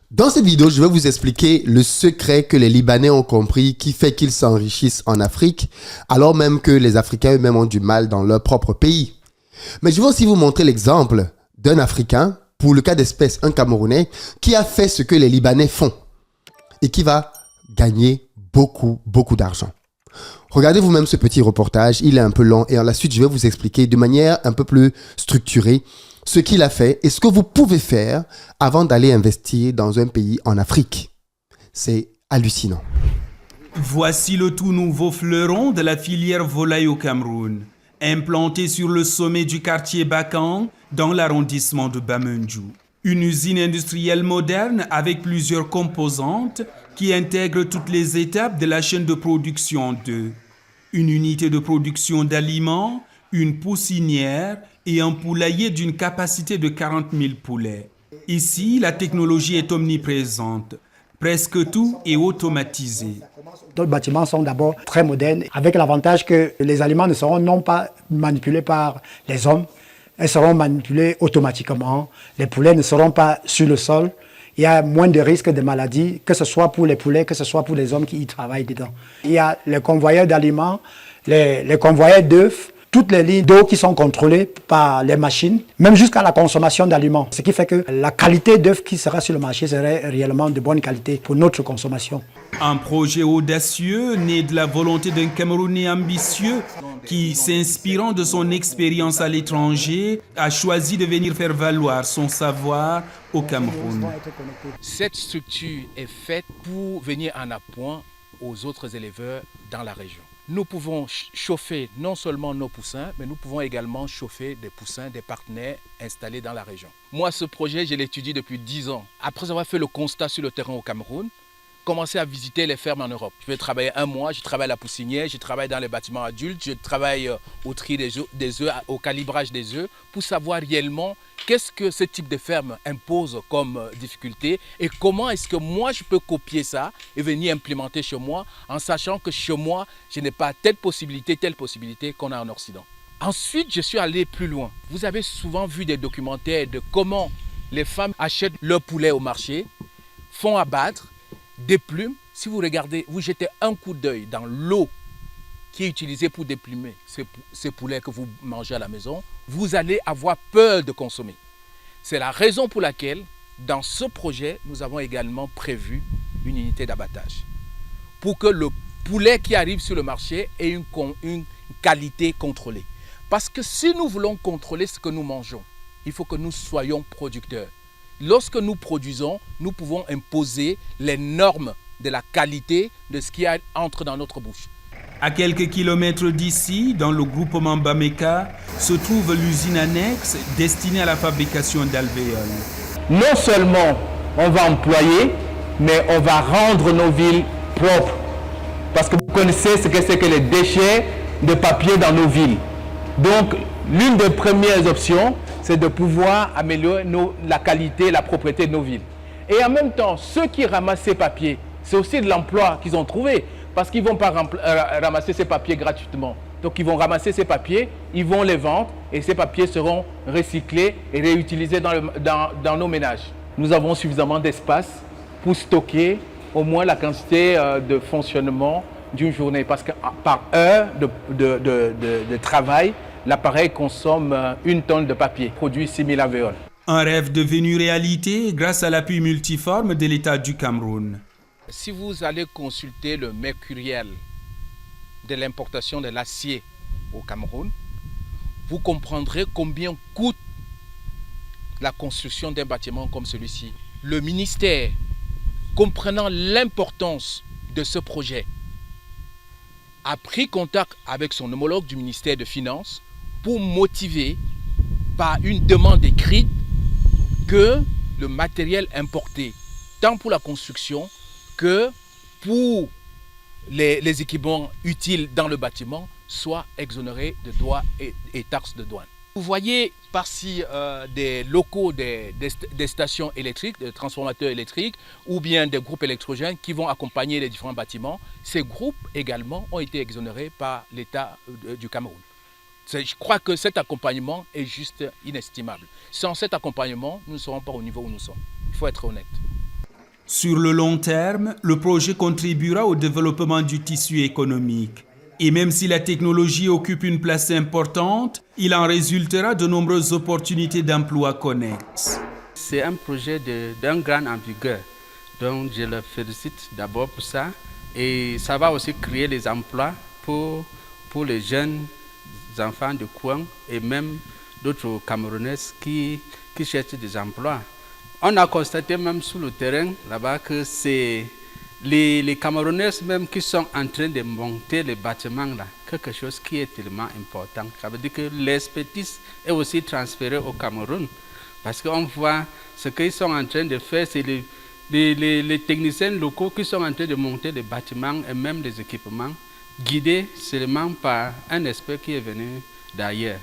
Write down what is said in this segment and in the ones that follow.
Dans cette vidéo, je vais vous expliquer le secret que les Libanais ont compris qui fait qu'ils s'enrichissent en Afrique, alors même que les Africains eux-mêmes ont du mal dans leur propre pays. Mais je vais aussi vous montrer l'exemple d'un Africain, pour le cas d'espèce un Camerounais, qui a fait ce que les Libanais font et qui va gagner beaucoup d'argent. Regardez vous-même ce petit reportage, il est un peu long et à la suite, je vais vous expliquer de manière un peu plus structurée ce qu'il a fait et ce que vous pouvez faire avant d'aller investir dans un pays en Afrique. C'est hallucinant. Voici le tout nouveau fleuron de la filière volaille au Cameroun, implanté sur le sommet du quartier Bakan, dans l'arrondissement de Bamendjou. Une usine industrielle moderne avec plusieurs composantes qui intègre toutes les étapes de la chaîne de production d'œufs. Une unité de production d'aliments, une poussinière et un poulailler d'une capacité de 40 000 poulets. Ici, la technologie est omniprésente. Presque tout est automatisé. D'autres bâtiments sont d'abord très modernes, avec l'avantage que les aliments ne seront non pas manipulés par les hommes, ils seront manipulés automatiquement. Les poulets ne seront pas sur le sol. Il y a moins de risques de maladies, que ce soit pour les poulets, que ce soit pour les hommes qui y travaillent dedans. Il y a les convoyeurs d'aliments, les convoyeurs d'œufs, toutes les lignes d'eau qui sont contrôlées par les machines, même jusqu'à la consommation d'aliments. Ce qui fait que la qualité d'œufs qui sera sur le marché serait réellement de bonne qualité pour notre consommation. Un projet audacieux né de la volonté d'un Camerounais ambitieux qui, s'inspirant de son expérience à l'étranger, a choisi de venir faire valoir son savoir au Cameroun. Cette structure est faite pour venir en appoint aux autres éleveurs dans la région. Nous pouvons chauffer non seulement nos poussins, mais nous pouvons également chauffer des poussins des partenaires installés dans la région. Moi, ce projet, je l'étudie depuis 10 ans. Après avoir fait le constat sur le terrain au Cameroun, commencer à visiter les fermes en Europe. Je vais travailler un mois, je travaille à la poussinière, je travaille dans les bâtiments adultes, je travaille au tri des œufs, au calibrage des œufs, pour savoir réellement qu'est-ce que ce type de ferme impose comme difficulté et comment est-ce que moi je peux copier ça et venir implémenter chez moi en sachant que chez moi, je n'ai pas telle possibilité qu'on a en Occident. Ensuite, je suis allé plus loin. Vous avez souvent vu des documentaires de comment les femmes achètent leur poulet au marché, font abattre, déplument. Si vous regardez, vous jetez un coup d'œil dans l'eau qui est utilisée pour déplumer ces poulets que vous mangez à la maison, vous allez avoir peur de consommer. C'est la raison pour laquelle, dans ce projet, nous avons également prévu une unité d'abattage. Pour que le poulet qui arrive sur le marché ait une qualité contrôlée. Parce que si nous voulons contrôler ce que nous mangeons, il faut que nous soyons producteurs. Lorsque nous produisons, nous pouvons imposer les normes de la qualité de ce qui entre dans notre bouche. À quelques kilomètres d'ici, dans le groupement Bameka, se trouve l'usine annexe destinée à la fabrication d'alvéoles. Non seulement on va employer, mais on va rendre nos villes propres. Parce que vous connaissez ce que c'est que les déchets de papier dans nos villes. Donc, l'une des premières options, c'est de pouvoir améliorer la qualité, la propreté de nos villes. Et en même temps, ceux qui ramassent ces papiers, c'est aussi de l'emploi qu'ils ont trouvé, parce qu'ils ne vont pas ramasser ces papiers gratuitement. Donc ils vont ramasser ces papiers, ils vont les vendre, et ces papiers seront recyclés et réutilisés dans nos ménages. Nous avons suffisamment d'espace pour stocker au moins la quantité de fonctionnement d'une journée, parce que par heure de travail, l'appareil consomme 1 tonne de papier, produit 6 000 alvéoles. Un rêve devenu réalité grâce à l'appui multiforme de l'État du Cameroun. Si vous allez consulter le mercuriel de l'importation de l'acier au Cameroun, vous comprendrez combien coûte la construction d'un bâtiment comme celui-ci. Le ministère, comprenant l'importance de ce projet, a pris contact avec son homologue du ministère des Finances pour motiver par une demande écrite que le matériel importé, tant pour la construction que pour les équipements utiles dans le bâtiment, soit exonéré de droits et taxes de douane. Vous voyez par-ci des locaux des stations électriques, des transformateurs électriques ou bien des groupes électrogènes qui vont accompagner les différents bâtiments. Ces groupes également ont été exonérés par l'État du Cameroun. Je crois que cet accompagnement est juste inestimable. Sans cet accompagnement, nous ne serons pas au niveau où nous sommes. Il faut être honnête. Sur le long terme, le projet contribuera au développement du tissu économique. Et même si la technologie occupe une place importante, il en résultera de nombreuses opportunités d'emploi connexes. C'est un projet d'un grand envergure, donc je le félicite d'abord pour ça. Et ça va aussi créer des emplois pour les jeunes enfants de coin et même d'autres Camerounais qui cherchent des emplois. On a constaté même sur le terrain là-bas que c'est les Camerounais même qui sont en train de monter les bâtiments là, quelque chose qui est tellement important. Ça veut dire que l'expertise est aussi transférée au Cameroun. Parce qu'on voit ce qu'ils sont en train de faire, c'est les techniciens locaux qui sont en train de monter les bâtiments et même les équipements, guidés seulement par un expert qui est venu d'ailleurs.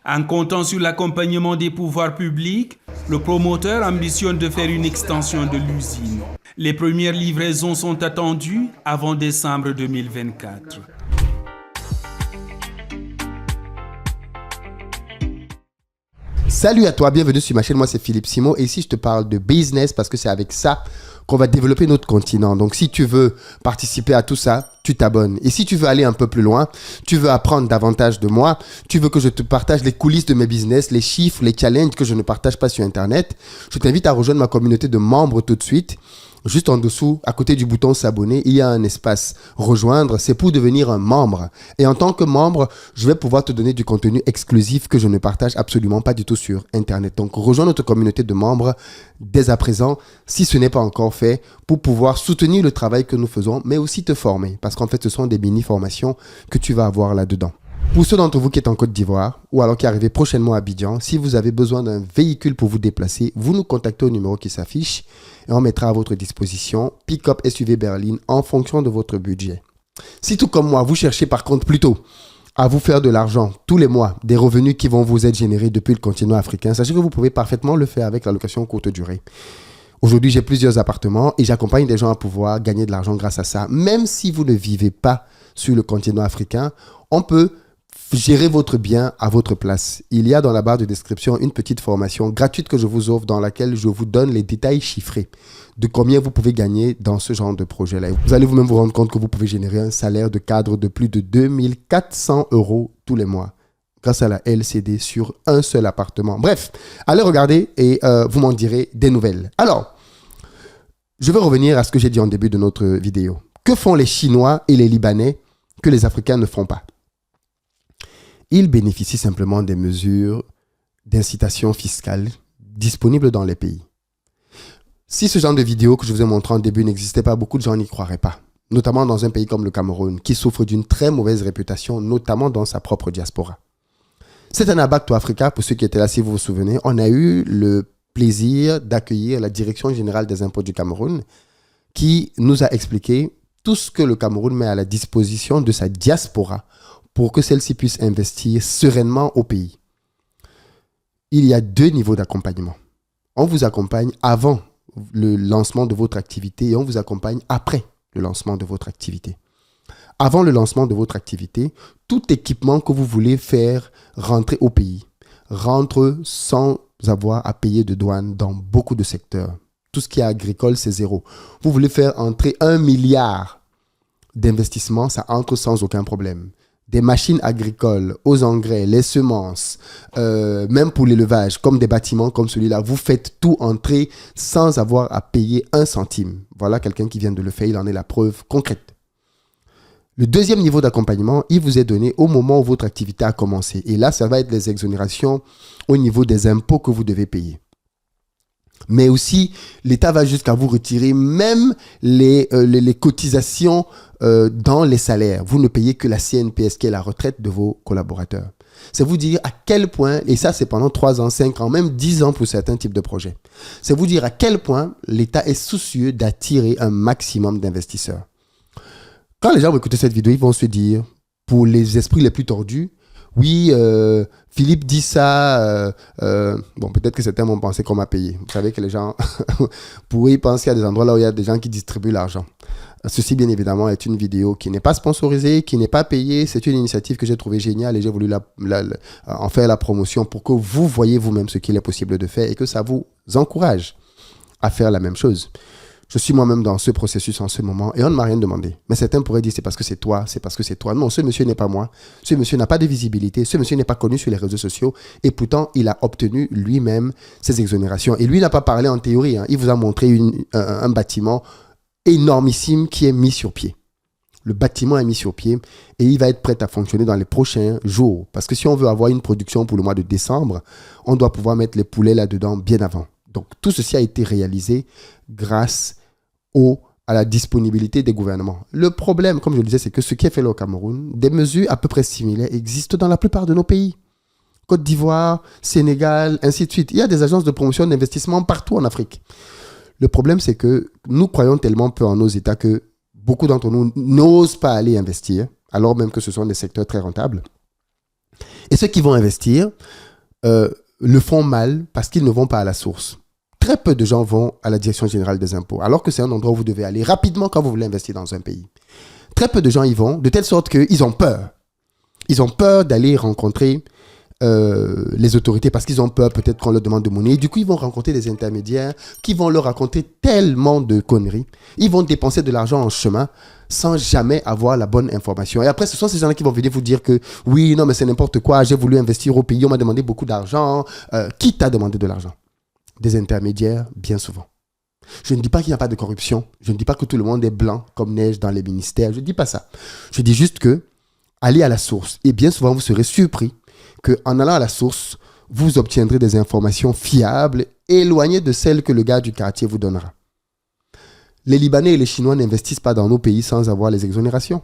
En comptant sur l'accompagnement des pouvoirs publics, le promoteur ambitionne de faire une extension de l'usine. Les premières livraisons sont attendues avant décembre 2024. Salut à toi, bienvenue sur ma chaîne, moi c'est Philippe Simon et ici je te parle de business parce que c'est avec ça qu'on va développer notre continent. Donc si tu veux participer à tout ça, tu t'abonnes. Et si tu veux aller un peu plus loin, tu veux apprendre davantage de moi, tu veux que je te partage les coulisses de mes business, les chiffres, les challenges que je ne partage pas sur Internet, je t'invite à rejoindre ma communauté de membres tout de suite. Juste en dessous, à côté du bouton s'abonner, il y a un espace rejoindre. C'est pour devenir un membre. Et en tant que membre, je vais pouvoir te donner du contenu exclusif que je ne partage absolument pas du tout sur Internet. Donc, rejoins notre communauté de membres dès à présent, si ce n'est pas encore fait, pour pouvoir soutenir le travail que nous faisons, mais aussi te former. Parce qu'en fait, ce sont des mini-formations que tu vas avoir là-dedans. Pour ceux d'entre vous qui êtes en Côte d'Ivoire ou alors qui arrivez prochainement à Abidjan, si vous avez besoin d'un véhicule pour vous déplacer, vous nous contactez au numéro qui s'affiche et on mettra à votre disposition pick-up SUV berline en fonction de votre budget. Si tout comme moi, vous cherchez par contre plutôt à vous faire de l'argent tous les mois, des revenus qui vont vous être générés depuis le continent africain, sachez que vous pouvez parfaitement le faire avec la location courte durée. Aujourd'hui, j'ai plusieurs appartements et j'accompagne des gens à pouvoir gagner de l'argent grâce à ça. Même si vous ne vivez pas sur le continent africain, on peut gérer votre bien à votre place. Il y a dans la barre de description une petite formation gratuite que je vous offre dans laquelle je vous donne les détails chiffrés de combien vous pouvez gagner dans ce genre de projet-là. Vous allez vous-même vous rendre compte que vous pouvez générer un salaire de cadre de plus de 2400 € tous les mois grâce à la LCD sur un seul appartement. Bref, allez regarder et vous m'en direz des nouvelles. Alors, je vais revenir à ce que j'ai dit en début de notre vidéo. Que font les Chinois et les Libanais que les Africains ne font pas ? Ils bénéficient simplement des mesures d'incitation fiscale disponibles dans les pays. Si ce genre de vidéo que je vous ai montré en début n'existait pas, beaucoup de gens n'y croiraient pas. Notamment dans un pays comme le Cameroun, qui souffre d'une très mauvaise réputation, notamment dans sa propre diaspora. C'est un Back to Africa, pour ceux qui étaient là, si vous vous souvenez. On a eu le plaisir d'accueillir la Direction générale des impôts du Cameroun, qui nous a expliqué tout ce que le Cameroun met à la disposition de sa diaspora pour que celle-ci puisse investir sereinement au pays. Il y a 2 niveaux d'accompagnement. On vous accompagne avant le lancement de votre activité et on vous accompagne après le lancement de votre activité. Avant le lancement de votre activité, tout équipement que vous voulez faire rentrer au pays rentre sans avoir à payer de douane dans beaucoup de secteurs. Tout ce qui est agricole, c'est 0. Vous voulez faire entrer 1 milliard d'investissements, ça entre sans aucun problème. Des machines agricoles, aux engrais, les semences, même pour l'élevage, comme des bâtiments comme celui-là, vous faites tout entrer sans avoir à payer 1 centime. Voilà quelqu'un qui vient de le faire, il en est la preuve concrète. Le deuxième niveau d'accompagnement, il vous est donné au moment où votre activité a commencé. Et là, ça va être les exonérations au niveau des impôts que vous devez payer. Mais aussi, l'État va jusqu'à vous retirer même les cotisations dans les salaires. Vous ne payez que la CNPS, qui est la retraite de vos collaborateurs. C'est vous dire à quel point, et ça c'est pendant 3 ans, 5 ans, même 10 ans pour certains types de projets. C'est vous dire à quel point l'État est soucieux d'attirer un maximum d'investisseurs. Quand les gens vont écouter cette vidéo, ils vont se dire, pour les esprits les plus tordus, oui, Philippe dit ça, bon, peut-être que certains vont penser qu'on m'a payé. Vous savez que les gens pourraient y penser à des endroits là où il y a des gens qui distribuent l'argent. Ceci, bien évidemment, est une vidéo qui n'est pas sponsorisée, qui n'est pas payée. C'est une initiative que j'ai trouvée géniale et j'ai voulu en faire la promotion pour que vous voyez vous-même ce qu'il est possible de faire et que ça vous encourage à faire la même chose. Je suis moi-même dans ce processus en ce moment et on ne m'a rien demandé. Mais certains pourraient dire c'est parce que c'est toi, c'est parce que c'est toi. Non, ce monsieur n'est pas moi. Ce monsieur n'a pas de visibilité. Ce monsieur n'est pas connu sur les réseaux sociaux. Et pourtant, il a obtenu lui-même ses exonérations. Et lui n'a pas parlé en théorie. Il vous a montré un bâtiment énormissime qui est mis sur pied. Le bâtiment est mis sur pied et il va être prêt à fonctionner dans les prochains jours. Parce que si on veut avoir une production pour le mois de décembre, on doit pouvoir mettre les poulets là-dedans bien avant. Donc, tout ceci a été réalisé grâce à la disponibilité des gouvernements. Le problème, comme je le disais, c'est que ce qui est fait là au Cameroun, des mesures à peu près similaires existent dans la plupart de nos pays. Côte d'Ivoire, Sénégal, ainsi de suite. Il y a des agences de promotion d'investissement partout en Afrique. Le problème, c'est que nous croyons tellement peu en nos États que beaucoup d'entre nous n'osent pas aller investir, alors même que ce sont des secteurs très rentables. Et ceux qui vont investir le font mal parce qu'ils ne vont pas à la source. Très peu de gens vont à la Direction générale des impôts, alors que c'est un endroit où vous devez aller rapidement quand vous voulez investir dans un pays. Très peu de gens y vont, de telle sorte qu'ils ont peur. Ils ont peur d'aller rencontrer les autorités parce qu'ils ont peur peut-être qu'on leur demande de monnaie. Du coup, ils vont rencontrer des intermédiaires qui vont leur raconter tellement de conneries. Ils vont dépenser de l'argent en chemin sans jamais avoir la bonne information. Et après, ce sont ces gens-là qui vont venir vous dire que oui, non, mais c'est n'importe quoi, j'ai voulu investir au pays, on m'a demandé beaucoup d'argent. Qui t'a demandé de l'argent? Des intermédiaires, bien souvent. Je ne dis pas qu'il n'y a pas de corruption. Je ne dis pas que tout le monde est blanc comme neige dans les ministères. Je ne dis pas ça. Je dis juste que allez à la source. Et bien souvent, vous serez surpris qu'en allant à la source, vous obtiendrez des informations fiables, éloignées de celles que le gars du quartier vous donnera. Les Libanais et les Chinois n'investissent pas dans nos pays sans avoir les exonérations.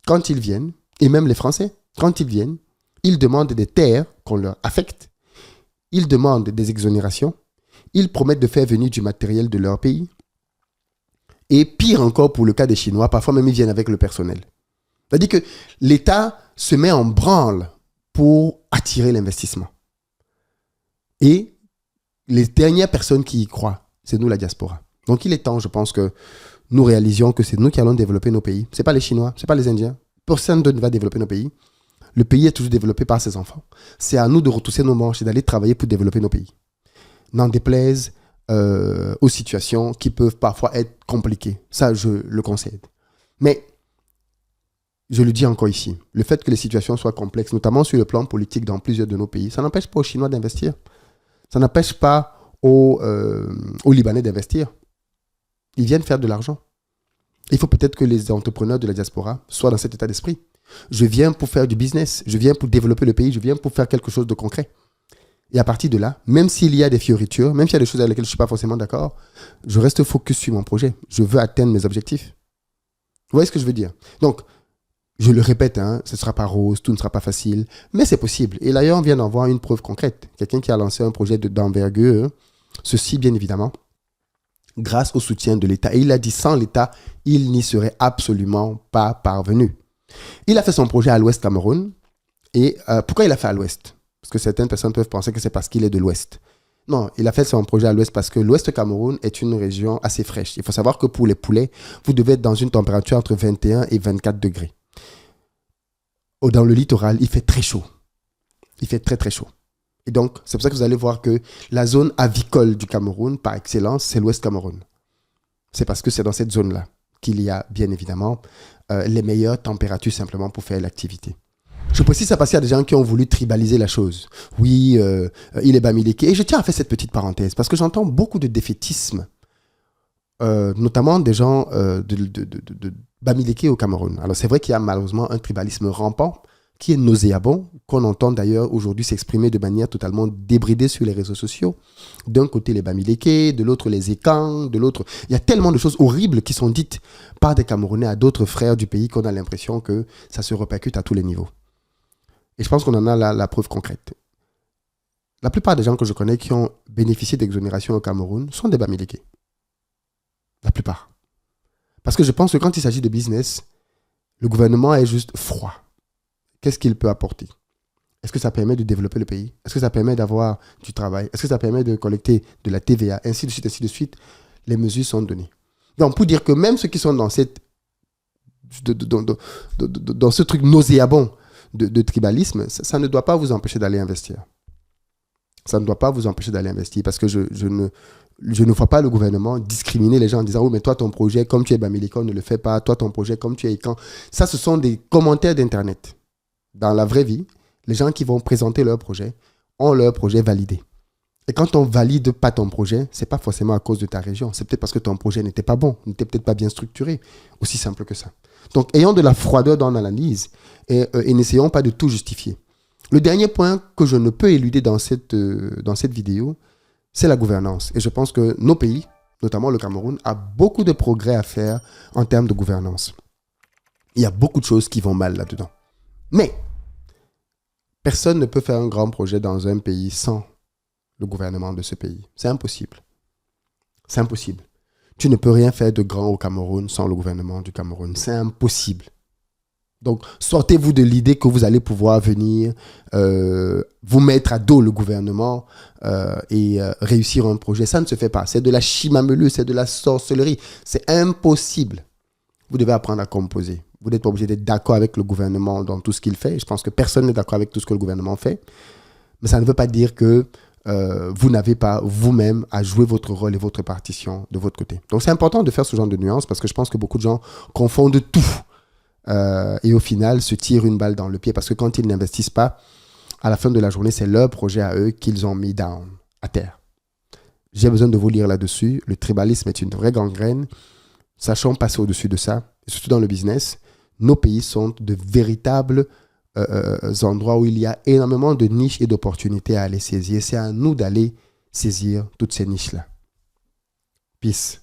Quand ils viennent, et même les Français, quand ils viennent, ils demandent des terres qu'on leur affecte. Ils demandent des exonérations. Ils promettent de faire venir du matériel de leur pays. Et pire encore pour le cas des Chinois, parfois même ils viennent avec le personnel. C'est-à-dire que l'État se met en branle pour attirer l'investissement. Et les dernières personnes qui y croient, c'est nous, la diaspora. Donc il est temps, je pense, que nous réalisions que c'est nous qui allons développer nos pays. Ce n'est pas les Chinois, ce n'est pas les Indiens. Personne ne va développer nos pays. Le pays est toujours développé par ses enfants. C'est à nous de retrousser nos manches et d'aller travailler pour développer nos pays. N'en déplaise aux situations qui peuvent parfois être compliquées. Ça, je le concède. Mais, je le dis encore ici, le fait que les situations soient complexes, notamment sur le plan politique dans plusieurs de nos pays, ça n'empêche pas aux Chinois d'investir. Ça n'empêche pas aux Libanais d'investir. Ils viennent faire de l'argent. Il faut peut-être que les entrepreneurs de la diaspora soient dans cet état d'esprit. Je viens pour faire du business, je viens pour développer le pays, je viens pour faire quelque chose de concret. Et à partir de là, même s'il y a des fioritures, même s'il y a des choses avec lesquelles je ne suis pas forcément d'accord, je reste focus sur mon projet. Je veux atteindre mes objectifs. Vous voyez ce que je veux dire? Donc, je le répète, ce ne sera pas rose, tout ne sera pas facile, mais c'est possible. Et d'ailleurs, on vient d'en voir une preuve concrète. Quelqu'un qui a lancé un projet d'envergure, ceci bien évidemment, grâce au soutien de l'État. Et il a dit, sans l'État, il n'y serait absolument pas parvenu. Il a fait son projet à l'Ouest Cameroun. Et pourquoi il a fait à l'Ouest? Parce que certaines personnes peuvent penser que c'est parce qu'il est de l'Ouest. Non, il a fait son projet à l'Ouest parce que l'Ouest Cameroun est une région assez fraîche. Il faut savoir que pour les poulets, vous devez être dans une température entre 21 et 24 degrés. Dans le littoral, il fait très chaud. Il fait très très chaud. Et donc, c'est pour ça que vous allez voir que la zone avicole du Cameroun, par excellence, c'est l'Ouest Cameroun. C'est parce que c'est dans cette zone-là qu'il y a, bien évidemment, les meilleures températures simplement pour faire l'activité. Je précise ça parce qu'il y a des gens qui ont voulu tribaliser la chose. Oui, il est Bamileke. Et je tiens à faire cette petite parenthèse parce que j'entends beaucoup de défaitisme, notamment des gens de Bamileke au Cameroun. Alors c'est vrai qu'il y a malheureusement un tribalisme rampant qui est nauséabond, qu'on entend d'ailleurs aujourd'hui s'exprimer de manière totalement débridée sur les réseaux sociaux. D'un côté les Bamileke, de l'autre les Ekang, de l'autre... Il y a tellement de choses horribles qui sont dites par des Camerounais à d'autres frères du pays qu'on a l'impression que ça se répercute à tous les niveaux. Et je pense qu'on en a la preuve concrète. La plupart des gens que je connais qui ont bénéficié d'exonération au Cameroun sont des Bamileke. La plupart. Parce que je pense que quand il s'agit de business, le gouvernement est juste froid. Qu'est-ce qu'il peut apporter? Est-ce que ça permet de développer le pays? Est-ce que ça permet d'avoir du travail? Est-ce que ça permet de collecter de la TVA? Ainsi de suite, ainsi de suite. Les mesures sont données. Donc, pour dire que même ceux qui sont dans ce truc nauséabond de tribalisme, ça ne doit pas vous empêcher d'aller investir. Ça ne doit pas vous empêcher d'aller investir parce que je je ne vois pas le gouvernement discriminer les gens en disant « Oui, mais toi, ton projet, comme tu es Bamileke, ne le fais pas. Toi, ton projet, comme tu es Ikan. » Ça, ce sont des commentaires d'Internet. Dans la vraie vie, les gens qui vont présenter leur projet ont leur projet validé. Et quand on valide pas ton projet, c'est pas forcément à cause de ta région. C'est peut-être parce que ton projet n'était pas bon, n'était peut-être pas bien structuré. Aussi simple que ça. Donc, ayons de la froideur dans l'analyse et n'essayons pas de tout justifier. Le dernier point que je ne peux éluder dans cette vidéo, c'est la gouvernance. Et je pense que nos pays, notamment le Cameroun, a beaucoup de progrès à faire en termes de gouvernance. Il y a beaucoup de choses qui vont mal là-dedans. Mais personne ne peut faire un grand projet dans un pays sans le gouvernement de ce pays. C'est impossible. C'est impossible. Tu ne peux rien faire de grand au Cameroun sans le gouvernement du Cameroun. C'est impossible. Donc, sortez-vous de l'idée que vous allez pouvoir venir vous mettre à dos le gouvernement et réussir un projet. Ça ne se fait pas. C'est de la chimamelu, c'est de la sorcellerie. C'est impossible. Vous devez apprendre à composer. Vous n'êtes pas obligé d'être d'accord avec le gouvernement dans tout ce qu'il fait. Je pense que personne n'est d'accord avec tout ce que le gouvernement fait. Mais ça ne veut pas dire que vous n'avez pas vous-même à jouer votre rôle et votre partition de votre côté. Donc, c'est important de faire ce genre de nuances parce que je pense que beaucoup de gens confondent tout. Et au final, se tirent une balle dans le pied parce que quand ils n'investissent pas, à la fin de la journée, c'est leur projet à eux qu'ils ont mis down, à terre. J'ai besoin de vous lire là-dessus. Le tribalisme est une vraie gangrène. Sachons passer au-dessus de ça, et surtout dans le business. Nos pays sont de véritables endroits où il y a énormément de niches et d'opportunités à aller saisir. C'est à nous d'aller saisir toutes ces niches-là. Peace.